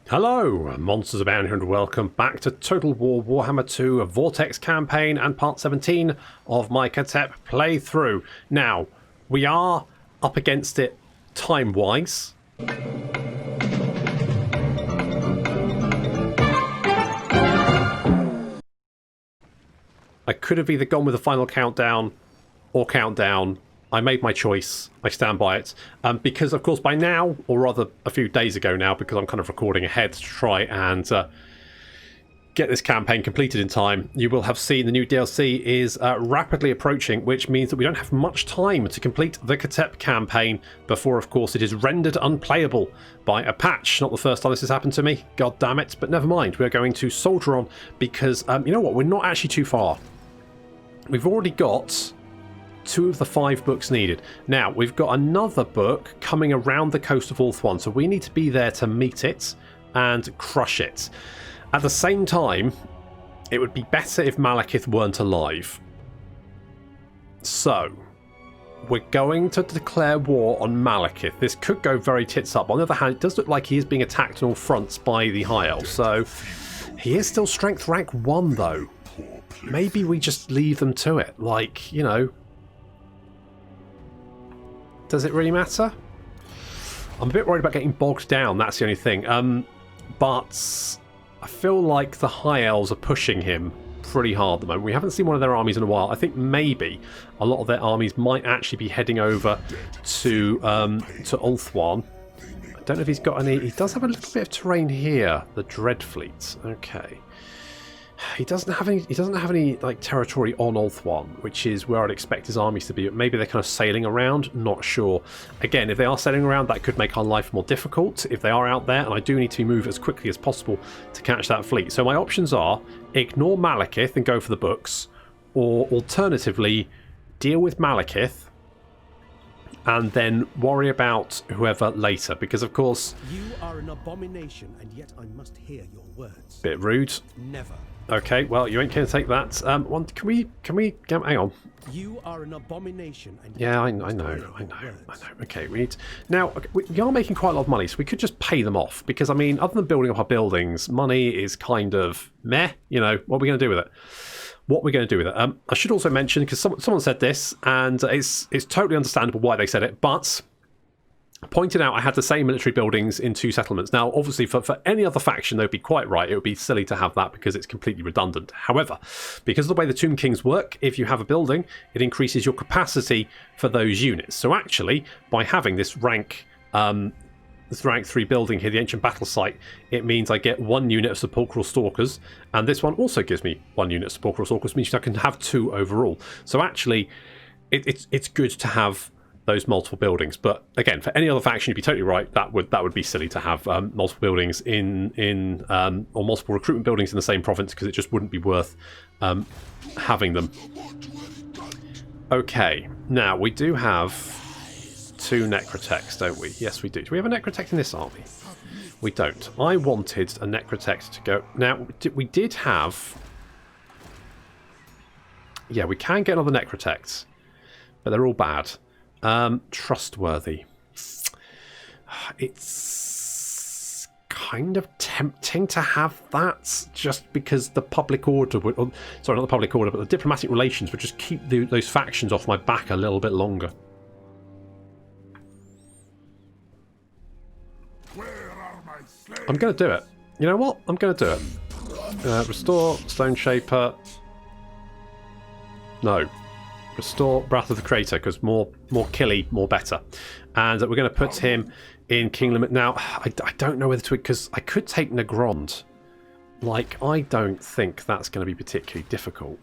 Hello, MonstersAbound here and welcome back to Total War Warhammer 2, a Vortex Campaign and part 17 of my Khatep playthrough. Now, we are up against it time-wise. I could have either gone with the final countdown or countdown. I made my choice. I stand by it. Because, of course, by now, or rather a few days ago now, because I'm kind of recording ahead to try and get this campaign completed in time, you will have seen the new DLC is rapidly approaching, which means that we don't have much time to complete the Khatep campaign before, of course, it is rendered unplayable by a patch. Not the first time this has happened to me, god damn it, but never mind. We're going to soldier on because, you know what, we're not actually too far. We've already got 2 of the 5 books needed. Now, we've got another book coming around the coast of Ulthuan, so we need to be there to meet it and crush it. At the same time, it would be better if Malekith weren't alive. So, we're going to declare war on Malekith. This could go very tits up. On the other hand, it does look like he is being attacked on all fronts by the High Elves, so he is still strength rank 1, though. Maybe we just leave them to it, like, you know. Does it really matter? I'm a bit worried about getting bogged down, that's the only thing. But I feel like the High Elves are pushing him pretty hard at the moment. We haven't seen one of their armies in a while. I think maybe a lot of their armies might actually be heading over to Ulthuan. I don't know if he's got any. He does have a little bit of terrain here. The Dreadfleet. Okay. He doesn't have any like territory on Ulthuan, which is where I'd expect his armies to be. But maybe they're kind of sailing around. Not sure. Again, if they are sailing around, that could make our life more difficult. If they are out there, and I do need to move as quickly as possible to catch that fleet. So my options are ignore Malekith and go for the books, or alternatively deal with Malekith and then worry about whoever later. Because of course, you are an abomination, and yet I must hear your words. Bit rude. Never. Okay, well, you ain't going to take that. Can we hang on. You are an abomination. And yeah, I know. Okay, we need now. We are making quite a lot of money, so we could just pay them off. Because I mean, other than building up our buildings, money is kind of meh. You know, what are we going to do with it? What we're going to do with it? I should also mention, because someone said this, and it's totally understandable why they said it, but pointed out I had the same military buildings in 2 settlements. Now, obviously, for any other faction, they'd be quite right. It would be silly to have that because it's completely redundant. However, because of the way the Tomb Kings work, if you have a building, it increases your capacity for those units. So actually, by having this rank 3 building here, the Ancient Battle Site, it means I get 1 unit of Sepulchral Stalkers, and this one also gives me 1 unit of Sepulchral Stalkers, means I can have 2 overall. So actually, it's good to have those multiple buildings. But again, for any other faction, you'd be totally right. That would be silly to have multiple buildings or multiple recruitment buildings in the same province, because it just wouldn't be worth having them. Okay, now we do have 2 Necrotechs, don't we? Yes, we do. Do we have a Necrotech in this army? We don't. I wanted a Necrotech to go. Now, we did have. Yeah, we can get another Necrotech, but they're all bad. Trustworthy. It's kind of tempting to have that, just because the public order would, sorry, not the public order, but the diplomatic relations would just keep those factions off my back a little bit longer. I'm going to do it. You know what? I'm going to do it. Restore Stone Shaper. No. Restore Wrath of the Creator, because more killy, more better. And we're going to put him in King Limit. Now, I don't know whether to, because I could take Negrond. Like, I don't think that's going to be particularly difficult.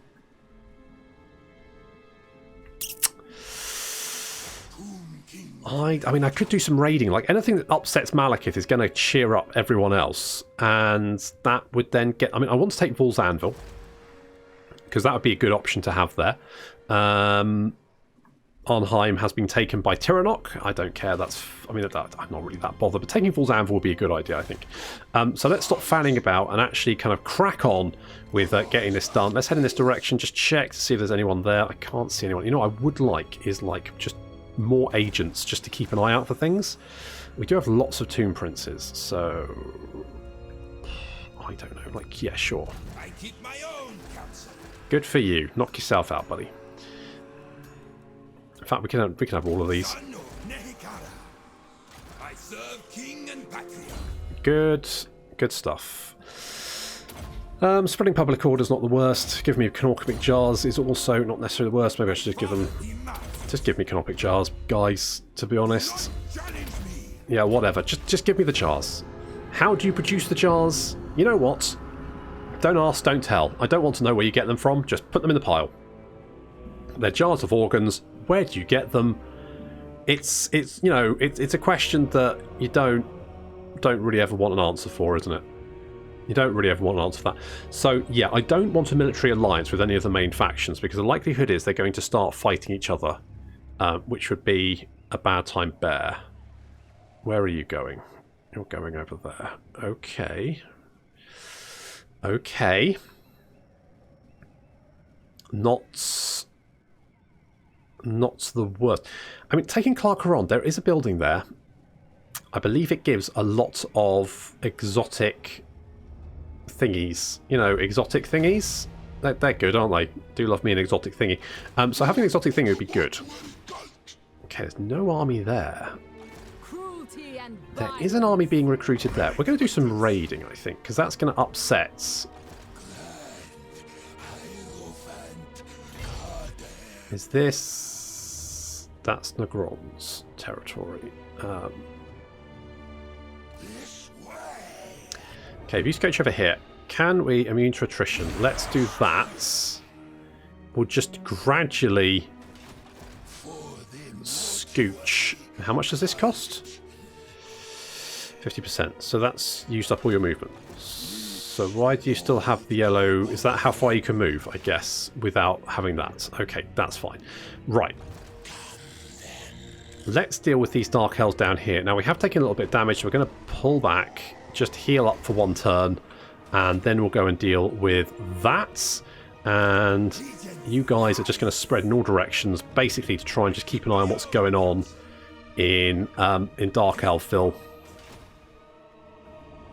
I mean, I could do some raiding. Like, anything that upsets Malekith is going to cheer up everyone else. And that would then get... I mean, I want to take Vol's Anvil, because that would be a good option to have there. Arnheim has been taken by Tiranoc. I don't care. I'm not really that bothered. But taking Vol's Anvil would be a good idea, I think. So let's stop fanning about and actually kind of crack on with getting this done. Let's head in this direction. Just check to see if there's anyone there. I can't see anyone. You know what I would like is just more agents just to keep an eye out for things. We do have lots of Tomb Princes, so I don't know. Like, yeah, sure. I keep my own counsel. Good for you. Knock yourself out, buddy. In fact, we can have all of these. Son of Nehikara. I serve king and patriarch. Good stuff. Spreading public order is not the worst. Give me canopic jars is also not necessarily the worst. Maybe I should just give them. Just give me canopic jars, guys. To be honest. Challenge me. Yeah, whatever. Just give me the jars. How do you produce the jars? You know what? Don't ask, don't tell. I don't want to know where you get them from. Just put them in the pile. They're jars of organs. Where do you get them? It's you know it's a question that you don't really ever want an answer for, isn't it? You don't really ever want an answer for that. So yeah, I don't want a military alliance with any of the main factions because the likelihood is they're going to start fighting each other, which would be a bad time bear. Where are you going? You're going over there. Okay. Okay. Not the worst. I mean, taking Clarkeron, there is a building there. I believe it gives a lot of exotic thingies. You know, exotic thingies? They're good, aren't they? Do love me an exotic thingy. So having an exotic thingy would be good. Okay, there's no army there. There is an army being recruited there. We're going to do some raiding, I think, because that's going to upset... Is this... That's Negron's territory. Okay, if you scooch over here, can we immune to attrition? Let's do that. We'll just gradually scooch. How much does this cost? 50%. So that's used up all your movement. So why do you still have the yellow? Is that how far you can move, I guess, without having that? Okay, that's fine. Right. Let's deal with these Dark Elves down here. Now, we have taken a little bit of damage, so we're going to pull back, just heal up for one turn, and then we'll go and deal with that. And you guys are just going to spread in all directions, basically to try and just keep an eye on what's going on in Dark Elfville.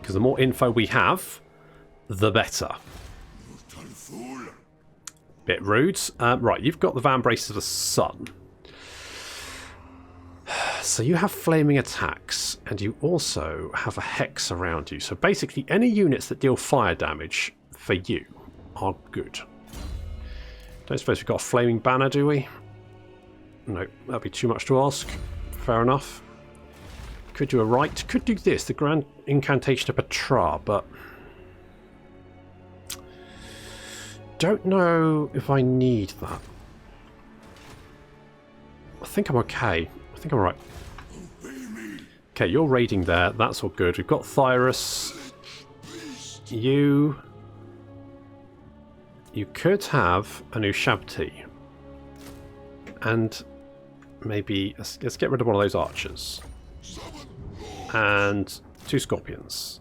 Because the more info we have, the better. Bit rude. Right, you've got the Van Braces of the Sun. So you have flaming attacks, and you also have a hex around you. So basically, any units that deal fire damage for you are good. Don't suppose we've got a flaming banner, do we? No, that'd be too much to ask. Fair enough. Could do a right. Could do this, the Grand Incantation of Petra, but... don't know if I need that. I think I'm okay. I think I'm right. Okay, you're raiding there. That's all good. We've got Thyrus. You could have a new Shabti. And maybe... Let's get rid of one of those archers. And 2 scorpions.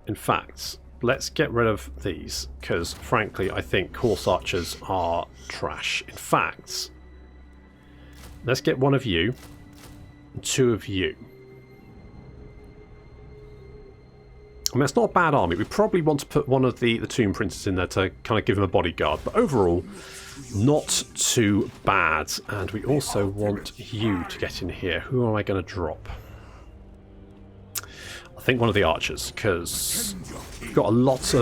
In fact, let's get rid of these, because frankly I think horse archers are trash. In fact, let's get 1 of you and 2 of you. I mean, it's not a bad army. We probably want to put one of the Tomb Princes in there to kind of give him a bodyguard, but overall, not too bad. And we also want you to get in here. Who am I going to drop? I think one of the archers, because we've got a lot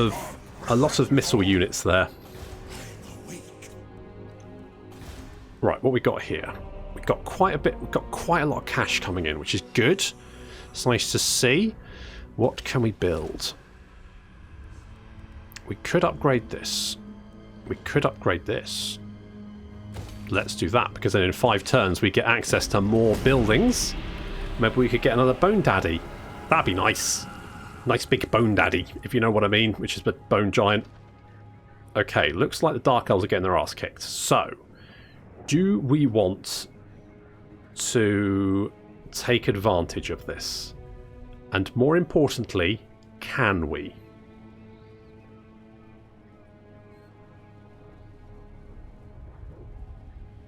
of missile units there. Right, what we got here? We've got quite a bit. We've got quite a lot of cash coming in, which is good. It's nice to see. What can we build? We could upgrade this. We could upgrade this. Let's do that, because then in 5 turns we get access to more buildings. Maybe we could get another Bone Daddy. That'd be nice. Nice big Bone Daddy, if you know what I mean, which is the Bone Giant. Okay, looks like the Dark Elves are getting their ass kicked. So, do we want to take advantage of this? And more importantly, can we?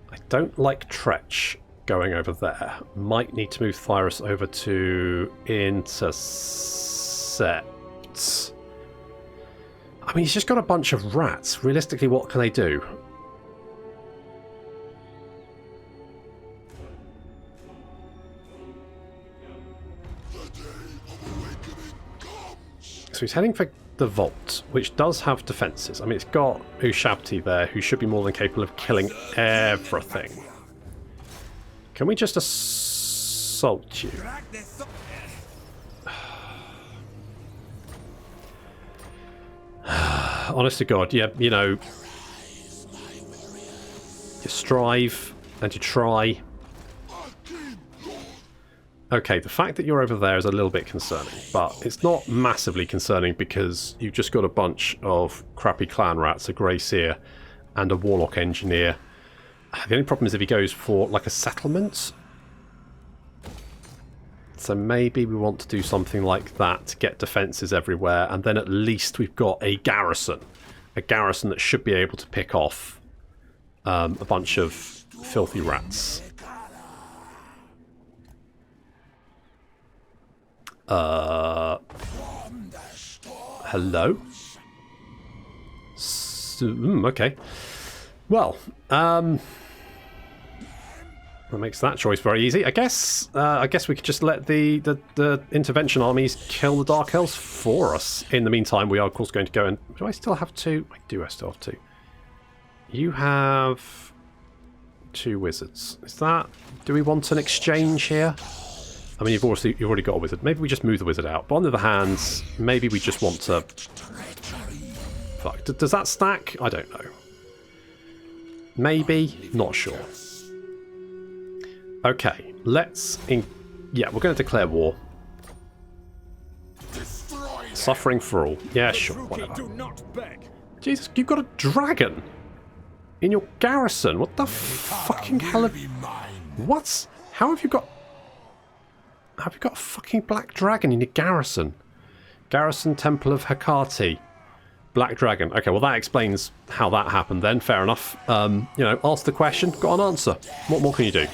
I don't like Tretch going over there. Might need to move Thyrus over to intercept. Except... I mean, he's just got a bunch of rats. Realistically, what can they do? So he's heading for the vault, which does have defences. I mean, it's got Ushabti there, who should be more than capable of killing everything. Can we just assault you? Honest to God, yeah, you know, you strive and you try. Okay, the fact that you're over there is a little bit concerning, but it's not massively concerning because you've just got a bunch of crappy clan rats, a Grey Seer, and a Warlock Engineer. The only problem is if he goes for, like, a settlement. So maybe we want to do something like that to get defences everywhere, and then at least we've got a garrison. A garrison that should be able to pick off a bunch of filthy rats. Hello? Okay. Well, that makes that choice very easy. I guess we could just let the intervention armies kill the Dark Elves for us. In the meantime, we are of course going to go and... Do I still have two? I do. I still have two. You have 2 wizards. Is that... Do we want an exchange here? I mean, you've already got a wizard. Maybe we just move the wizard out. But on the other hand, maybe we just want to... Fuck. Does that stack? I don't know. Maybe. Not sure. Okay, let's... Yeah, we're going to declare war. Suffering for all. Yeah, sure, whatever. Jesus, you've got a dragon in your garrison. What the fucking hell have... What? How have you got... Have you got a fucking black dragon in your garrison? Garrison Temple of Hecate. Black dragon. Okay, well that explains how that happened then. Fair enough. You know, ask the question, got an answer. What more can you do?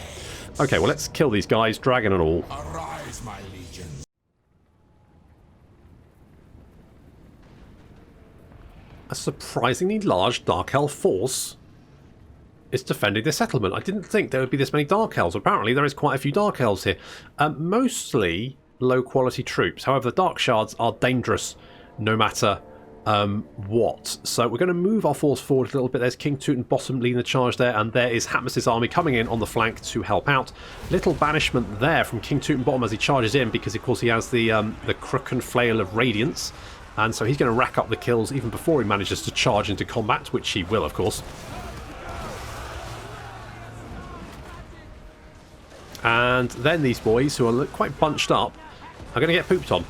Okay, well let's kill these guys, dragon and all. Arise, my legions. A surprisingly large Dark Elf force is defending the settlement. I didn't think there would be this many Dark Elves. Apparently there is quite a few Dark Elves here. Mostly low quality troops. However, the Dark Shards are dangerous no matter what. So we're going to move our force forward a little bit. There's King Teutonbottom leading the charge there, and there is Hatmus's army coming in on the flank to help out. Little banishment there from King Teutonbottom as he charges in, because of course he has the crook and flail of radiance, and so he's going to rack up the kills even before he manages to charge into combat, which he will of course. And then these boys, who are quite bunched up, are going to get pooped on.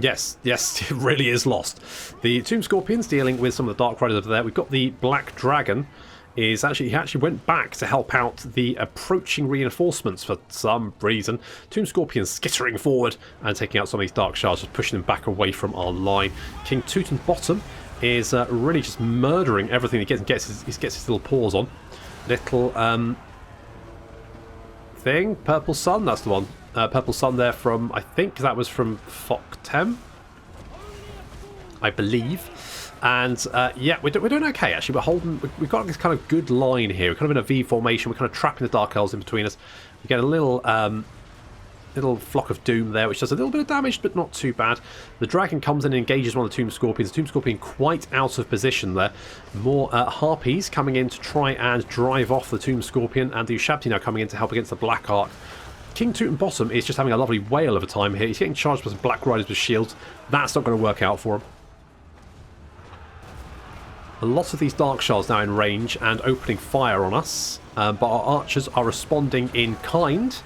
Yes, it really is lost. The Tomb Scorpions dealing with some of the Dark Riders over there. We've got the Black Dragon. He actually went back to help out the approaching reinforcements for some reason. Tomb Scorpions skittering forward and taking out some of these Dark Shards, just pushing them back away from our line. King Teutonbottom is really just murdering everything he gets his little paws on. Little thing, Purple Sun, that's the one. Purple Sun there from, I think that was from Foktem, I believe. And yeah, we're doing okay actually. We've got this kind of good line here. We're kind of in a V formation. We're kind of trapping the Dark Elves in between us. We get a little flock of doom there, which does a little bit of damage, but not too bad. The dragon comes in and engages one of the Tomb Scorpions. The Tomb Scorpion quite out of position there. More harpies coming in to try and drive off the Tomb Scorpion, and the Ushabti now coming in to help against the Black Ark. King Teutonbottom is just having a lovely whale of a time here. He's getting charged by some Black Riders with shields. That's not going to work out for him. A lot of these Dark Shards now in range and opening fire on us, but our archers are responding in kind.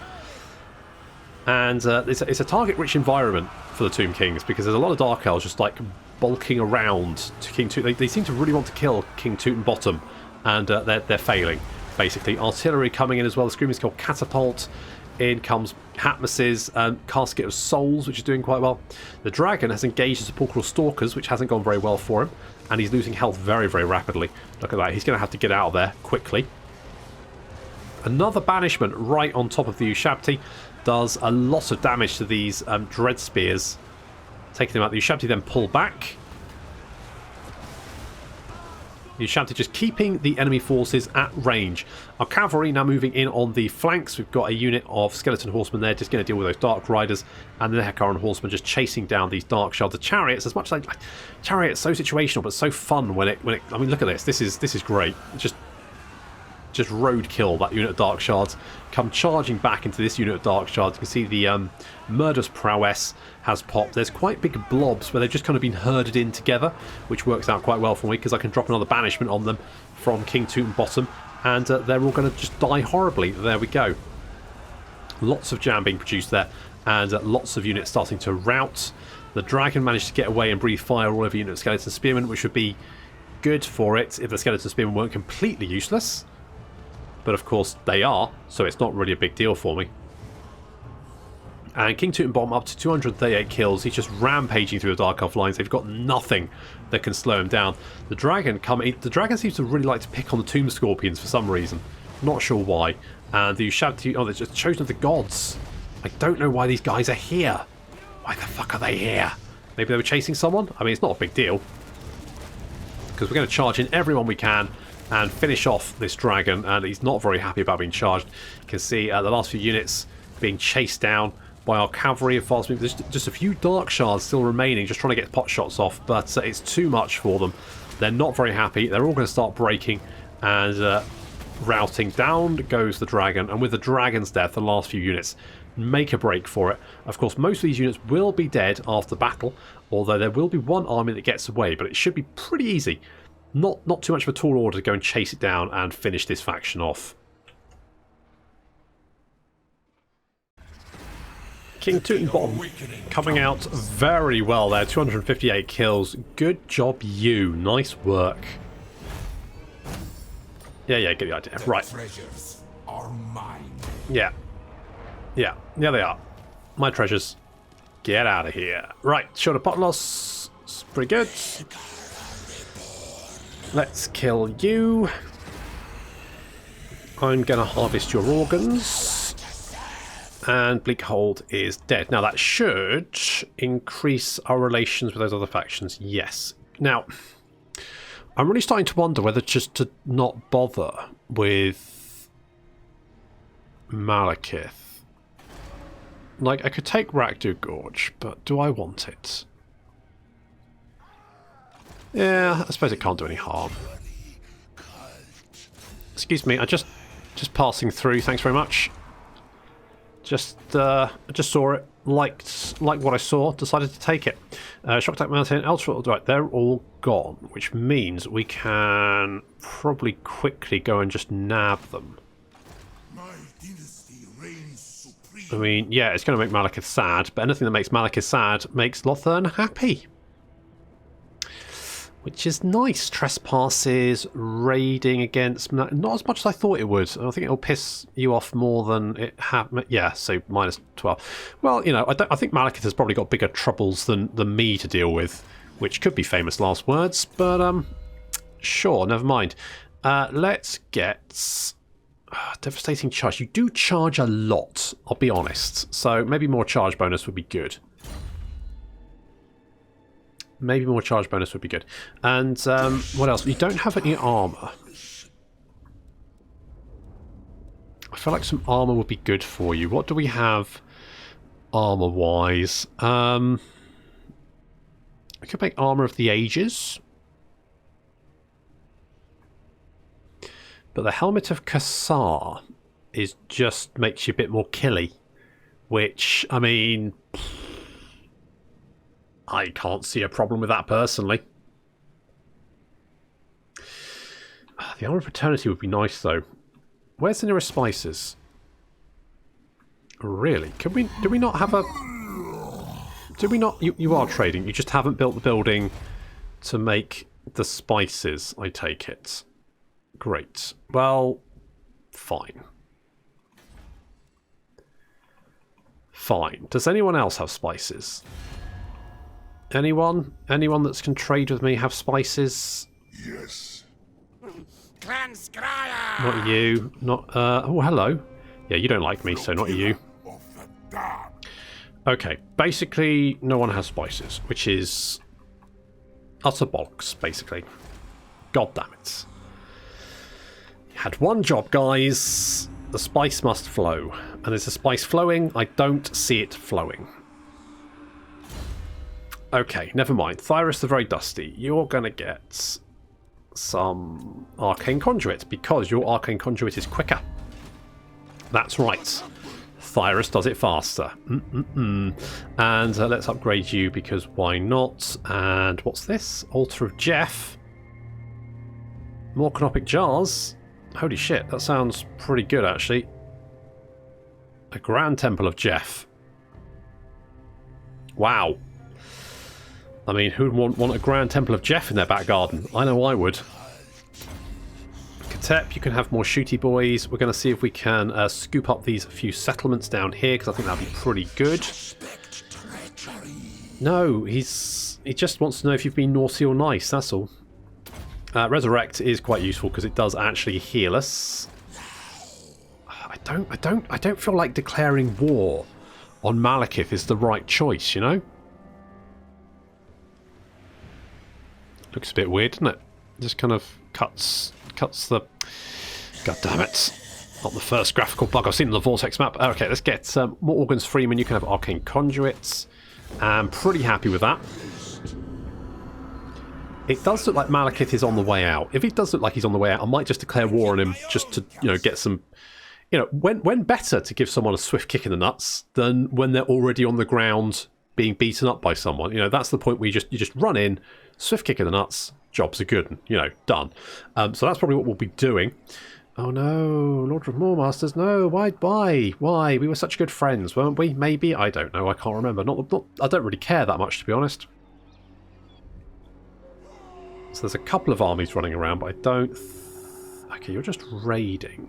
And it's a target-rich environment for the Tomb Kings, because there's a lot of Dark Elves just like bulking around to King Teuton. They seem to really want to kill King Teutonbottom, and they're failing, basically. Artillery coming in as well. The Screaming Skull Catapult. In comes Hatmus's Casket of Souls, which is doing quite well. The Dragon has engaged the Sepulchral Stalkers, which hasn't gone very well for him, and he's losing health very, very rapidly. Look at that. He's going to have to get out of there quickly. Another banishment right on top of the Ushabti does a lot of damage to these Dread Spears. Taking them out. The Ushabti then pull back. The Ushabti just keeping the enemy forces at range. Our cavalry now moving in on the flanks. We've got a unit of skeleton horsemen there just going to deal with those Dark Riders. And then the Hekaran horsemen just chasing down these Dark Shards. The chariots, as much as chariots, so situational but so fun when it I mean, look at this. This is great. Just roadkill that unit of Dark Shards. Come charging back into this unit of Dark Shards. You can see the Murder's Prowess has popped. There's quite big blobs where they've just kind of been herded in together, which works out quite well for me because I can drop another banishment on them from King Teutonbottom, and they're all going to just die horribly. There we go. Lots of jam being produced there, and lots of units starting to rout. The dragon managed to get away and breathe fire all over unit of Skeleton Spearmen, which would be good for it if the Skeleton Spearmen weren't completely useless. But of course they are, so it's not really a big deal for me. And King Teutonbottom up to 238 kills. He's just rampaging through the Dark Elf lines. They've got nothing that can slow him down. The dragon seems to really like to pick on the Tomb Scorpions for some reason. Not sure why. And the Ushabti, they're just chosen of the gods. I don't know why these guys are here. Why the fuck are they here? Maybe they were chasing someone? I mean, it's not a big deal. Because we're going to charge in everyone we can and finish off this dragon, and he's not very happy about being charged. You can see the last few units being chased down by our cavalry of fast movers. There's just a few Dark Shards still remaining, just trying to get pot shots off, but it's too much for them. They're not very happy. They're all going to start breaking and routing. Down goes the dragon, and with the dragon's death, the last few units make a break for it. Of course, most of these units will be dead after battle, although there will be one army that gets away, but it should be pretty easy. Not too much of a tall order to go and chase it down and finish this faction off. King Teutonbottom coming out very well there. 258 kills. Good job, you. Nice work. Yeah, get the idea. Right. Treasures are mine. Yeah, they are. My treasures. Get out of here. Right, short of pot loss. It's pretty good. Let's kill you. I'm going to harvest your organs. And Bleakhold is dead. Now that should increase our relations with those other factions. Yes. Now, I'm really starting to wonder whether just to not bother with Malekith. Like, I could take Rakdu Gorge, but do I want it? Yeah, I suppose it can't do any harm. Excuse me, I just passing through. Thanks very much. I just saw it, liked what I saw, decided to take it. Shock Attack Mountain, Ultra, right, they're all gone, which means we can probably quickly go and just nab them. My dynasty reigns supreme. I mean, yeah, it's going to make Malekith sad, but anything that makes Malekith sad makes Lothern happy. Which is nice. Trespasses, raiding against... Not as much as I thought it would. I think it'll piss you off more than it had... Yeah, so minus 12. Well, you know, I think Malekith has probably got bigger troubles than me to deal with, which could be famous last words, but sure, never mind. Let's get... devastating charge. You do charge a lot, I'll be honest. So maybe more charge bonus would be good. Maybe more charge bonus would be good. And what else? You don't have any armor. I feel like some armor would be good for you. What do we have armor-wise? We could make Armor of the Ages. But the Helmet of Kassar is just makes you a bit more killy. Which, I mean... I can't see a problem with that personally. The Armor of Eternity would be nice though. Where's the nearest spices? Really? Do we not have a... Do we not... You are trading. You just haven't built the building to make the spices, I take it. Great. Well, fine. Fine. Does anyone else have spices? Anyone? Anyone that can trade with me have spices? Yes. Not you. Not. Oh, hello. Yeah, you don't like me, so not you. Okay, basically, no one has spices, which is utter bollocks, basically. God damn it. You had one job, guys. The spice must flow. And is the spice flowing? I don't see it flowing. Okay, never mind. Thyrus the Very Dusty. You're going to get some Arcane Conduit because your Arcane Conduit is quicker. That's right. Thyrus does it faster. And let's upgrade you because why not? And what's this? Altar of Jeff. More canopic jars. Holy shit, that sounds pretty good actually. A Grand Temple of Jeff. Wow. I mean, who'd want a Grand Temple of Jeff in their back garden? I know I would. Khatep, you can have more shooty boys. We're going to see if we can scoop up these few settlements down here, because I think that'll be pretty good. No, he just wants to know if you've been naughty or nice, that's all. Resurrect is quite useful because it does actually heal us. I don't feel like declaring war on Malekith is the right choice, you know? Looks a bit weird, doesn't it? Just kind of cuts the... God damn it. Not the first graphical bug I've seen on the Vortex map. Okay, let's get more organs Freeman. You can have Arcane Conduits. I'm pretty happy with that. It does look like Malekith is on the way out. If it does look like he's on the way out, I might just declare war on him just to, you know, get some... You know, when better to give someone a swift kick in the nuts than when they're already on the ground being beaten up by someone. You know, that's the point where you just run in, swift kick in the nuts, jobs are good, you know, done. So that's probably what we'll be doing. Oh no, Lord of Moormasters, no, why? We were such good friends, weren't we? Maybe? I don't know, I can't remember. I don't really care that much, to be honest. So there's a couple of armies running around, but I don't... Okay, you're just raiding.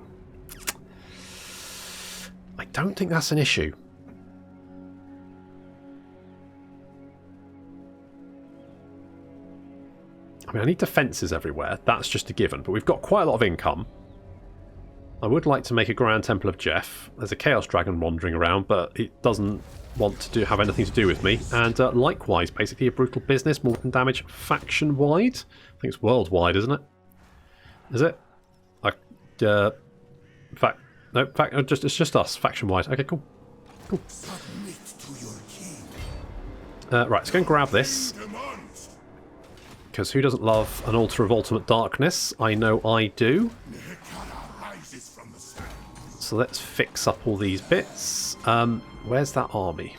I don't think that's an issue. I mean, I need defences everywhere. That's just a given. But we've got quite a lot of income. I would like to make a Grand Temple of Jeff. There's a Chaos Dragon wandering around, but it doesn't want to have anything to do with me. And likewise, basically a brutal business, more than damage faction-wide. I think it's worldwide, isn't it? Is it? In fact, no, it's just us, faction-wide. Okay, cool. Cool. Right, let's go and grab this. Because who doesn't love an Altar of Ultimate Darkness? I know I do. So let's fix up all these bits. Where's that army?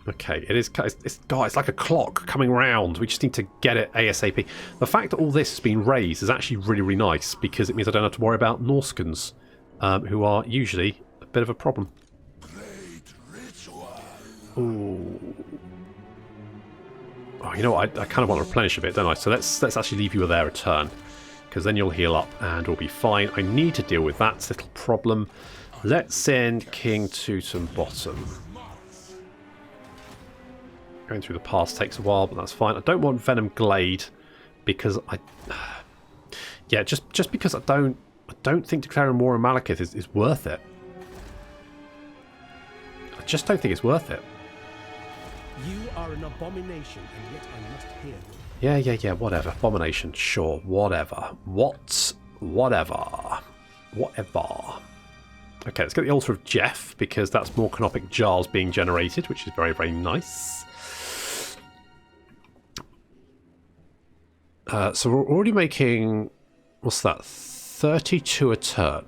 Okay, it's like a clock coming round. We just need to get it ASAP. The fact that all this has been raised is actually really, really nice because it means I don't have to worry about Norskins, who are usually a bit of a problem. Ooh. Oh, you know what? I kind of want to replenish a bit, don't I? So let's actually leave you there a turn, because then you'll heal up and we'll be fine. I need to deal with that little problem. Let's send King Tootum Bottom. Going through the pass takes a while, but that's fine. I don't want Venom Glade because yeah, just because I don't think declaring war on Malekith is worth it. I just don't think it's worth it. You are an abomination, and yet I must hear you. Yeah, whatever. Abomination, sure, whatever. Whatever. Okay, let's get the Altar of Jeff, because that's more canopic jars being generated, which is very, very nice. So we're already making, what's that, 32 a turn.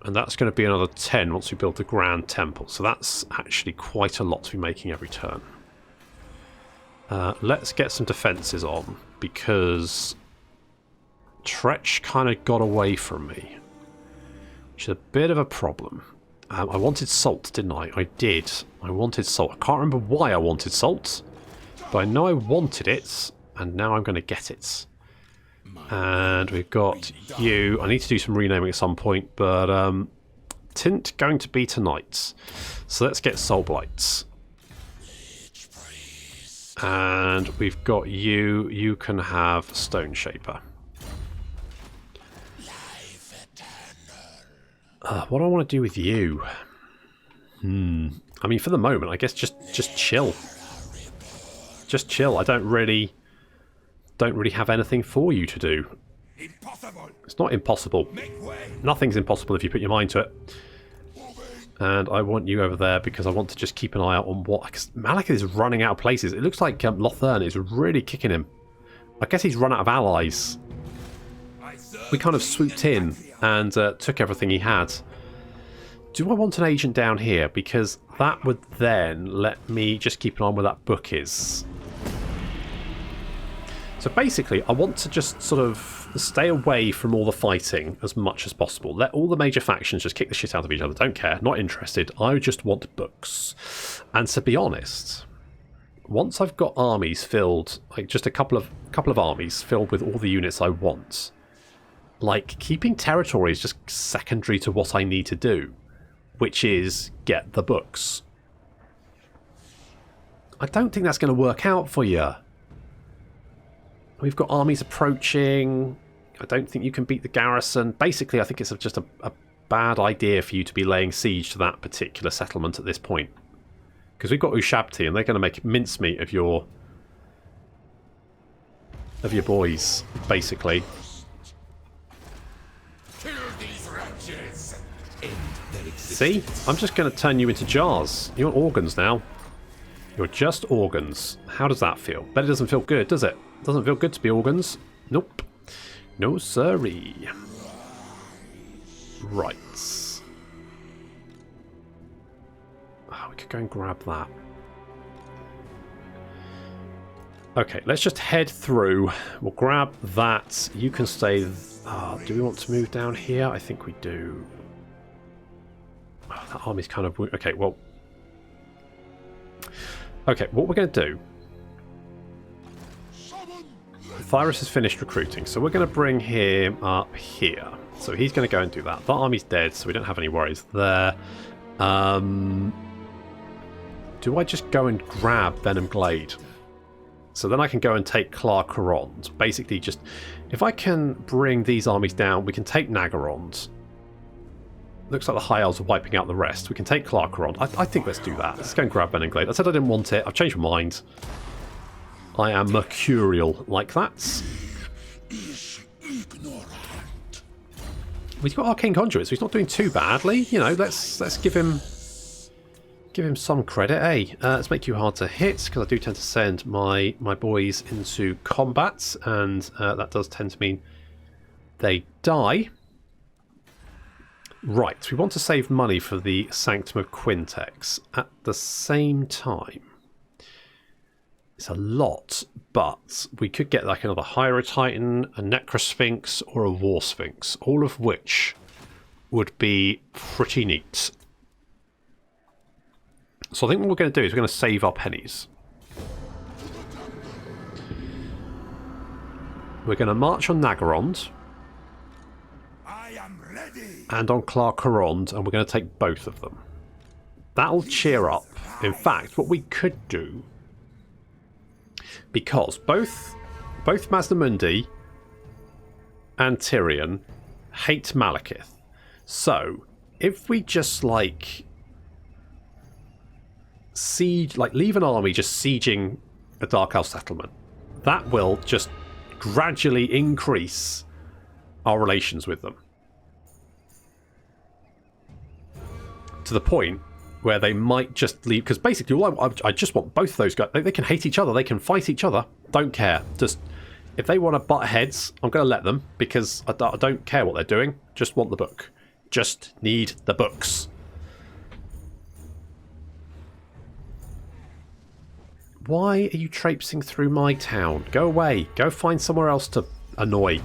And that's going to be another 10 once we build the Grand Temple. So that's actually quite a lot to be making every turn. Let's get some defences on, because Tretch kind of got away from me, which is a bit of a problem. I wanted salt, didn't I? I did. I wanted salt. I can't remember why I wanted salt, but I know I wanted it, and now I'm going to get it. And we've got you. I need to do some renaming at some point, but Tint going to be tonight. So let's get Soul Blights. And we've got you. You can have Stone Shaper. What do I want to do with you? I mean, for the moment, I guess just chill. Just chill. I don't really have anything for you to do. Impossible. It's not impossible. Make way. Nothing's impossible if you put your mind to it. And I want you over there because I want to just keep an eye out on what... Malekith is running out of places. It looks like Lothern is really kicking him. I guess he's run out of allies. We kind of swooped in and took everything he had. Do I want an agent down here? Because that would then let me just keep an eye on where that book is. So basically, I want to just sort of stay away from all the fighting as much as possible. Let all the major factions just kick the shit out of each other. Don't care. Not interested. I just want books. And to be honest, once I've got armies filled, like just a couple of armies filled with all the units I want, like keeping territory is just secondary to what I need to do, which is get the books. I don't think that's going to work out for you. We've got armies approaching. I don't think you can beat the garrison. Basically, I think it's just a bad idea for you to be laying siege to that particular settlement at this point. Because we've got Ushabti, and they're going to make mincemeat of your boys, basically. Kill these wretches. See? I'm just going to turn you into jars. You're organs now. You're just organs. How does that feel? Bet it doesn't feel good, does it? Doesn't feel good to be organs. Nope. No siree. Right. Oh, we could go and grab that. Okay, let's just head through. We'll grab that. You can stay... do we want to move down here? I think we do. Oh, that army's kind of... Okay, well... Okay, what we're going to do... Thyrus has finished recruiting, so we're going to bring him up here. So he's going to go and do that. That army's dead, so we don't have any worries there. Do I just go and grab Venom Glade? So then I can go and take Clarkerond. Basically just... If I can bring these armies down, we can take Nagarond. Looks like the High Elves are wiping out the rest. We can take Clarkerond. I think let's do that. Let's go and grab Venom Glade. I said I didn't want it. I've changed my mind. I am mercurial like that. We've got Arcane Conduit, so he's not doing too badly. You know, let's give him some credit, eh? Let's make you hard to hit, because I do tend to send my boys into combat, and that does tend to mean they die. Right, we want to save money for the Sanctum of Quintex. At the same time, it's a lot, but we could get like another Hierotitan, a Necrosphinx, or a War Sphinx, all of which would be pretty neat. So I think what we're going to do is we're going to save our pennies. We're going to march on Nagarond. I am ready. And on Clarkerond, and we're going to take both of them. That'll cheer up. In fact, what we could do, because both Mazdamundi and Tyrion hate Malekith, so if we just like siege, like leave an army just sieging a Dark Elf settlement, that will just gradually increase our relations with them to the point where they might just leave, because basically I just want both of those guys. They can hate each other, they can fight each other, don't care. Just if they want to butt heads, I'm going to let them, because I don't care what they're doing. Just want the book. Just need the books. Why are you traipsing through my town? Go away. Go find somewhere else to annoy.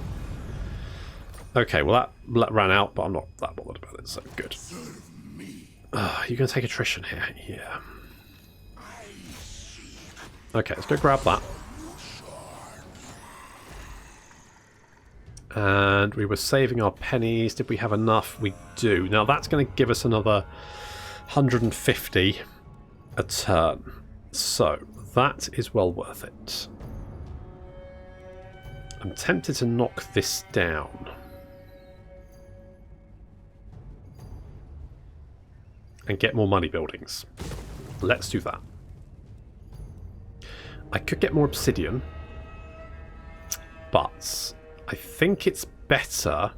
Okay, well that ran out, but I'm not that bothered about it, so good. You're going to take attrition here? Yeah. Okay, let's go grab that. And we were saving our pennies. Did we have enough? We do. Now that's going to give us another 150 a turn. So that is well worth it. I'm tempted to knock this down. and get more money buildings. Let's do that. I could get more obsidian, but I think it's better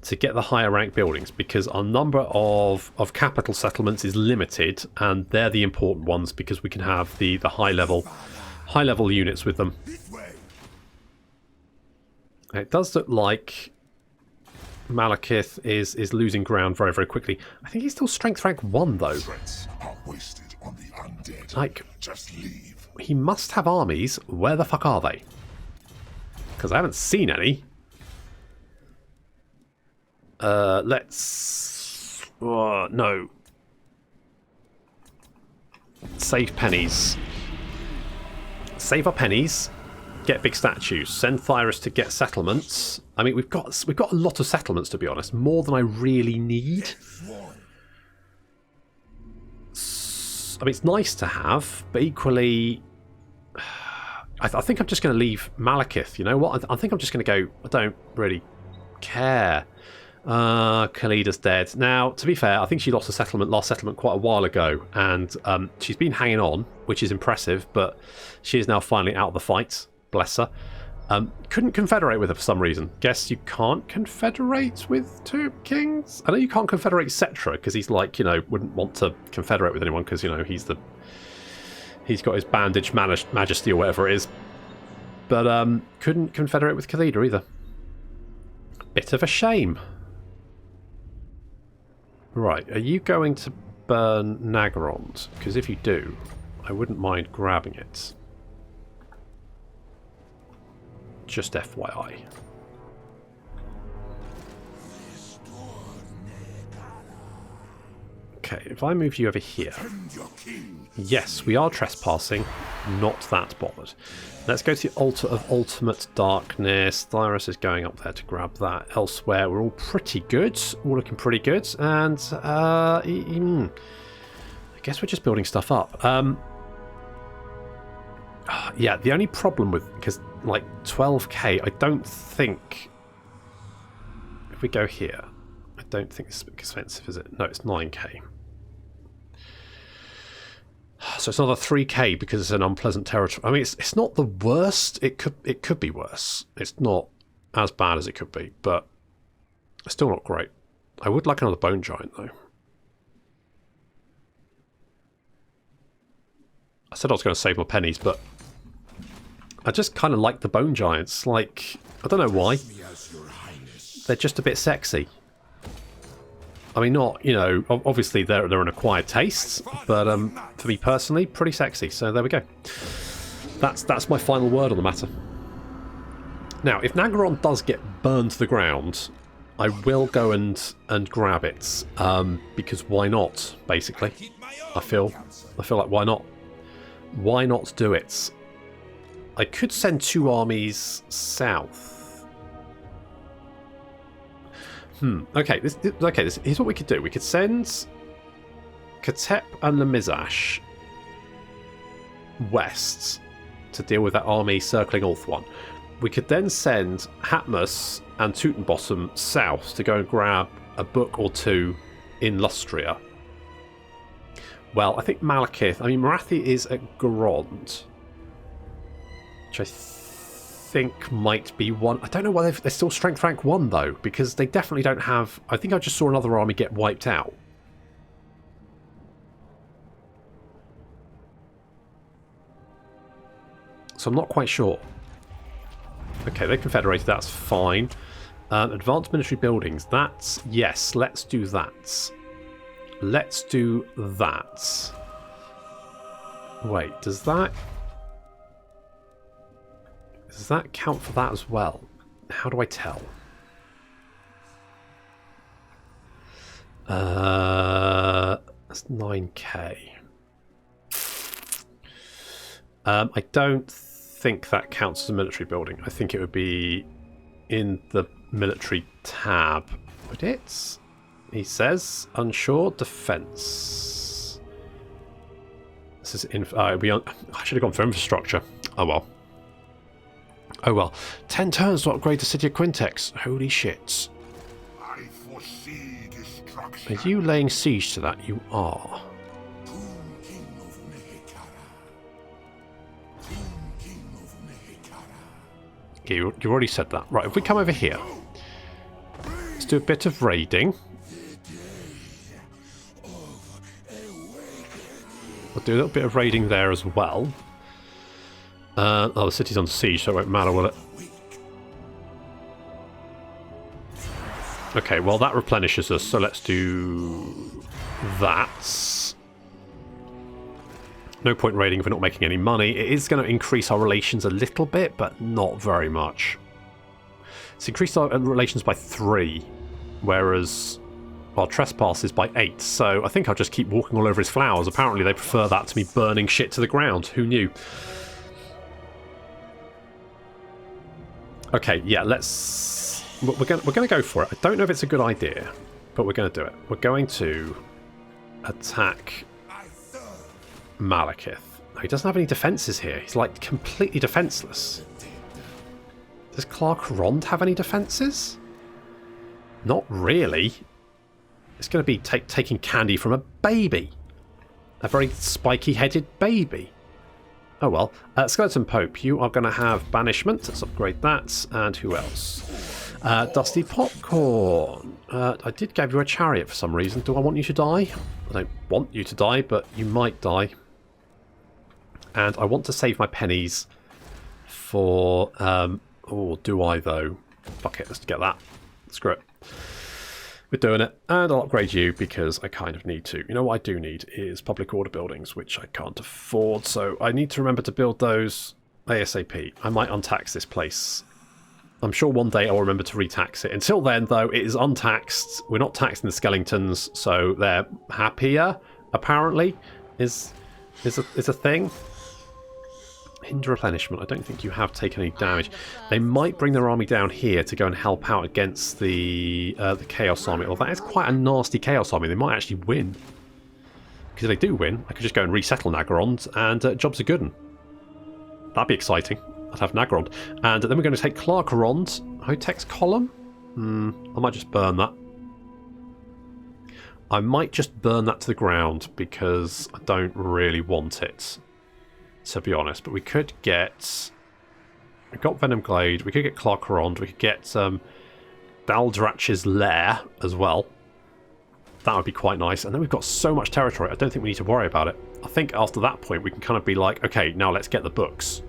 to get the higher rank buildings because our number of capital settlements is limited, and they're the important ones because we can have the high level units with them. It does look like Malekith is losing ground very, very quickly. I think he's still strength rank 1 though. Like, just leave. He must have armies. Where the fuck are they? Because I haven't seen any. Let's... no. Save pennies. Save our pennies. Get big statues. Send Thyrus to get settlements. I mean, we've got a lot of settlements, to be honest. More than I really need. I mean, it's nice to have, but equally... I think I'm just going to leave Malekith. You know what? I think I'm just going to go... I don't really care. Khalida's dead. Now, to be fair, I think she lost a last settlement quite a while ago, and she's been hanging on, which is impressive, but she is now finally out of the fight. Bless her. Couldn't confederate with her for some reason. Guess you can't confederate with two kings? I know you can't confederate Cetra, because he's like, you know, wouldn't want to confederate with anyone, because, you know, he's got his bandaged majesty or whatever it is. But couldn't confederate with Khalida either. Bit of a shame. Right, are you going to burn Naggarond? Because if you do, I wouldn't mind grabbing it. Just FYI. Okay, if I move you over here. Yes, we are trespassing. Not that bothered. Let's go to the Altar of Ultimate Darkness. Thyrus is going up there to grab that. Elsewhere, we're all pretty good. All looking pretty good. And I guess we're just building stuff up. Yeah, the only problem with... Because, like, 12k, I don't think... If we go here, I don't think it's expensive, is it? No, it's 9k. So it's another 3k because it's an unpleasant territory. I mean, it's not the worst. It could be worse. It's not as bad as it could be, but it's still not great. I would like another bone giant, though. I said I was going to save my pennies, but I just kind of like the bone giants. Like, I don't know why. They're just a bit sexy. I mean, not, you know, obviously they're an acquired taste, but for me personally, pretty sexy. So there we go. That's my final word on the matter. Now, if Naggarond does get burned to the ground, I will go and grab it, because why not? Basically, I feel like why not? Why not do it? I could send 2 armies south. Okay, here's what we could do. We could send Khatep and Lemizash west to deal with that army circling Ulthuan. We could then send Hatmus and Teutonbottom south to go and grab a book or 2 in Lustria. Well, I think Malekith... I mean, Marathi is at Garond, which I think might be one... I don't know why they're still strength rank 1, though, because they definitely don't have... I think I just saw another army get wiped out. So I'm not quite sure. Okay, they confederated, that's fine. Advanced military buildings, that's... Yes, let's do that. Let's do that. Wait, does that count for that as well? How do I tell? That's 9k. I don't think that counts as a military building. I think it would be in the military tab. Would it? He says, unsure, defense. This is I should have gone for infrastructure. Oh well. Oh well. 10 turns to upgrade the City of Quintex. Holy shit. I foresee destruction. destruction. Are you laying siege to that? You are. King of Mehikara. King of Mehikara. Okay, you already said that. Right, if we come over here, let's do a bit of raiding. We'll do a little bit of raiding there as well. Oh, the city's under siege, so it won't matter, will it? Okay, well that replenishes us, so let's do that. No point raiding if we're not making any money. It is going to increase our relations a little bit, but not very much. It's increased our relations by 3, whereas our trespass is by 8. So I think I'll just keep walking all over his flowers. Apparently they prefer that to me burning shit to the ground. Who knew? Okay, yeah, let's... We're going to go for it. I don't know if it's a good idea, but we're going to do it. We're going to attack Malekith. No, he doesn't have any defences here. He's like completely defenceless. Does Clark Rond have any defences? Not really. It's going to be taking candy from a baby. A very spiky-headed baby. Oh well. Skeleton Pope, you are going to have banishment. Let's upgrade that. And who else? Dusty Popcorn. I did give you a chariot for some reason. Do I want you to die? I don't want you to die, but you might die. And I want to save my pennies for... oh, do I though? Fuck it, let's get that. Screw it. We're doing it. And I'll upgrade you because I kind of need to. You know what I do need is public order buildings, which I can't afford. So I need to remember to build those ASAP. I might untax this place. I'm sure one day I'll remember to retax it. Until then, though, it is untaxed. We're not taxing the skeletons, so they're happier, apparently, is a thing. Hinder replenishment. I don't think you have taken any damage. They might bring their army down here to go and help out against the Chaos Army. Well, that is quite a nasty Chaos Army. They might actually win. Because if they do win, I could just go and resettle Nagarond, and jobs are good 'un. That'd be exciting. I'd have Nagarond. And then we're going to take Clark Rond. Hotex Column? I might just burn that. I might just burn that to the ground because I don't really want it, to be honest. But we could get... We've got Venom Glade. We could get Clark Rond. We could get Daldrach's Lair as well. That would be quite nice. And then we've got so much territory. I don't think we need to worry about it. I think after that point we can kind of be like, okay, now let's get the books.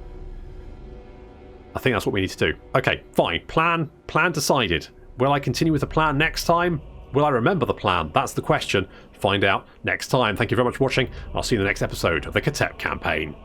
I think that's what we need to do. Okay, fine. Plan decided. Will I continue with the plan next time? Will I remember the plan? That's the question. Find out next time. Thank you very much for watching. I'll see you in the next episode of the Khatep campaign.